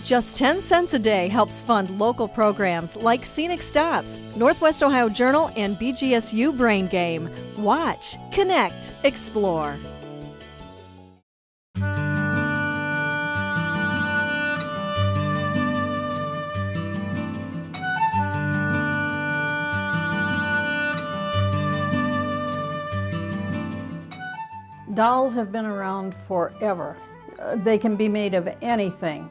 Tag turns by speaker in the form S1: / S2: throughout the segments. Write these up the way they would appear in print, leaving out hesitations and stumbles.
S1: Just 10 cents a day helps fund local programs like Scenic Stops, Northwest Ohio Journal, and BGSU Brain Game. Watch, connect, explore.
S2: Dolls have been around forever. They can be made of anything.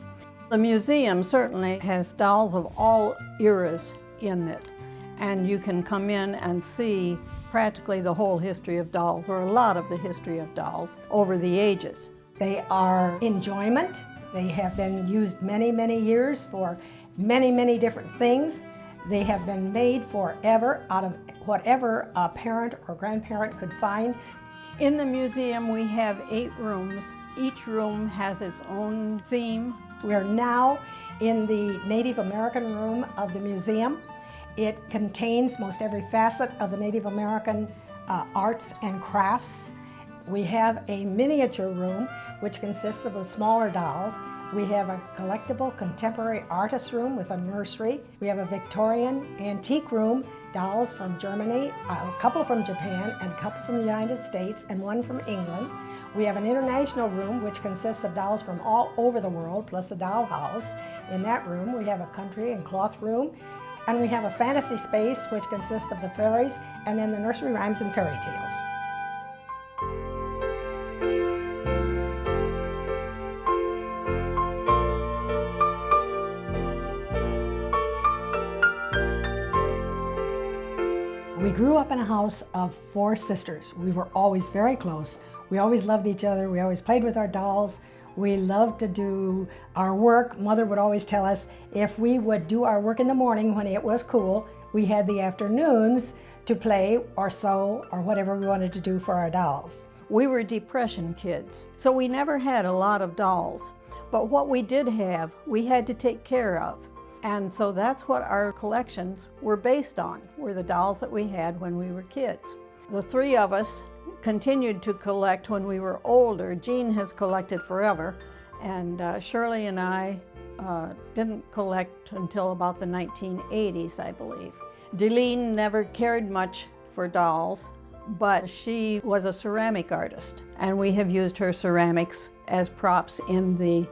S2: The museum certainly has dolls of all eras in it, and you can come in and see practically the whole history of dolls, or a lot of the history of dolls over the ages.
S3: They are enjoyment. They have been used many, many years for many, many different things. They have been made forever out of whatever a parent or grandparent could find.
S2: In the museum, we have 8 rooms. Each room has its own theme.
S3: We are now in the Native American room of the museum. It contains most every facet of the Native American arts and crafts. We have a miniature room which consists of the smaller dolls. We have a collectible contemporary artist room with a nursery. We have a Victorian antique room, dolls from Germany, a couple from Japan, and a couple from the United States, and one from England. We have an international room which consists of dolls from all over the world, plus a dollhouse. In that room, we have a country and cloth room, and we have a fantasy space which consists of the fairies, and then the nursery rhymes and fairy tales. We grew up in a house of 4 sisters. We were always very close. We always loved each other. We always played with our dolls. We loved to do our work. Mother would always tell us if we would do our work in the morning when it was cool, we had the afternoons to play or sew or whatever we wanted to do for our dolls.
S2: We were Depression kids, so we never had a lot of dolls. But what we did have, we had to take care of. And so that's what our collections were based on, were the dolls that we had when we were kids. The 3 of us continued to collect when we were older. Jean has collected forever, and Shirley and I didn't collect until about the 1980s, I believe. Deline never cared much for dolls, but she was a ceramic artist, and we have used her ceramics as props in the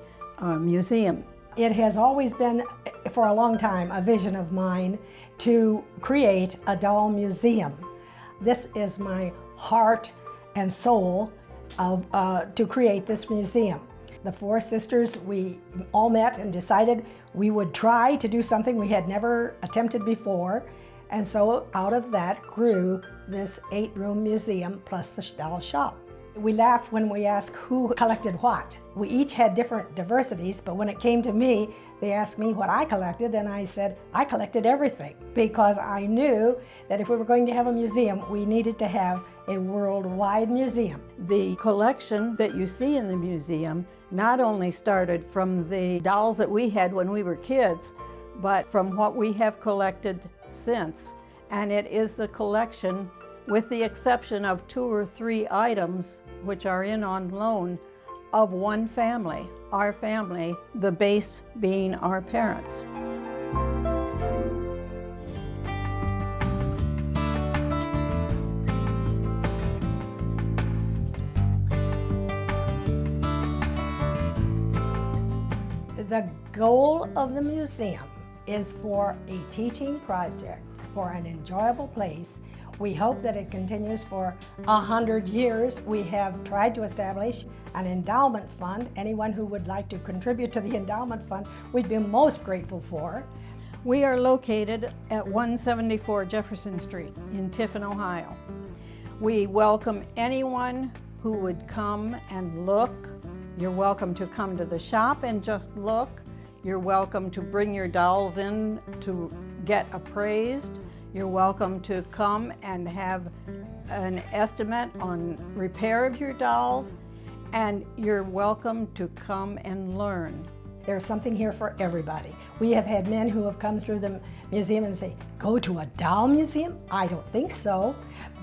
S2: museum.
S3: It has always been, for a long time, a vision of mine to create a doll museum. This is my heart and soul of, to create this museum. The 4 sisters, we all met and decided we would try to do something we had never attempted before, and so out of that grew this 8-room museum plus the doll shop. We laugh when we ask who collected what. We each had different diversities, but when it came to me, they asked me what I collected, and I said I collected everything, because I knew that if we were going to have a museum, we needed to have a worldwide museum.
S2: The collection that you see in the museum not only started from the dolls that we had when we were kids, but from what we have collected since. And it is the collection, with the exception of 2 or 3 items which are in on loan, of one family, our family, the base being our parents.
S3: The goal of the museum is for a teaching project, for an enjoyable place. We hope that it continues for 100 years. We have tried to establish an endowment fund. Anyone who would like to contribute to the endowment fund, we'd be most grateful for.
S2: We are located at 174 Jefferson Street in Tiffin, Ohio. We welcome anyone who would come and look. You're welcome to come to the shop and just look. You're welcome to bring your dolls in to get appraised. You're welcome to come and have an estimate on repair of your dolls, and you're welcome to come and learn.
S3: There's something here for everybody. We have had men who have come through the museum and say, go to a doll museum? I don't think so.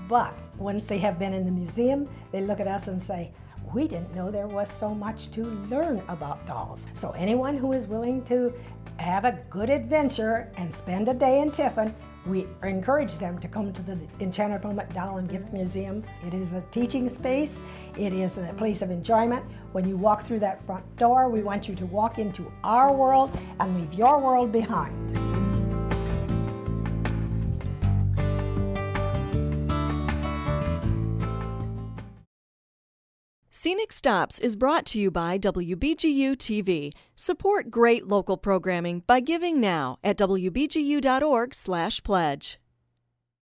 S3: But once they have been in the museum, they look at us and say, we didn't know there was so much to learn about dolls. So anyone who is willing to have a good adventure and spend a day in Tiffin, we encourage them to come to the Enchanted Moment Doll and Gift Museum. It is a teaching space. It is a place of enjoyment. When you walk through that front door, we want you to walk into our world and leave your world behind.
S1: Scenic Stops is brought to you by WBGU-TV. Support great local programming by giving now at wbgu.org/pledge.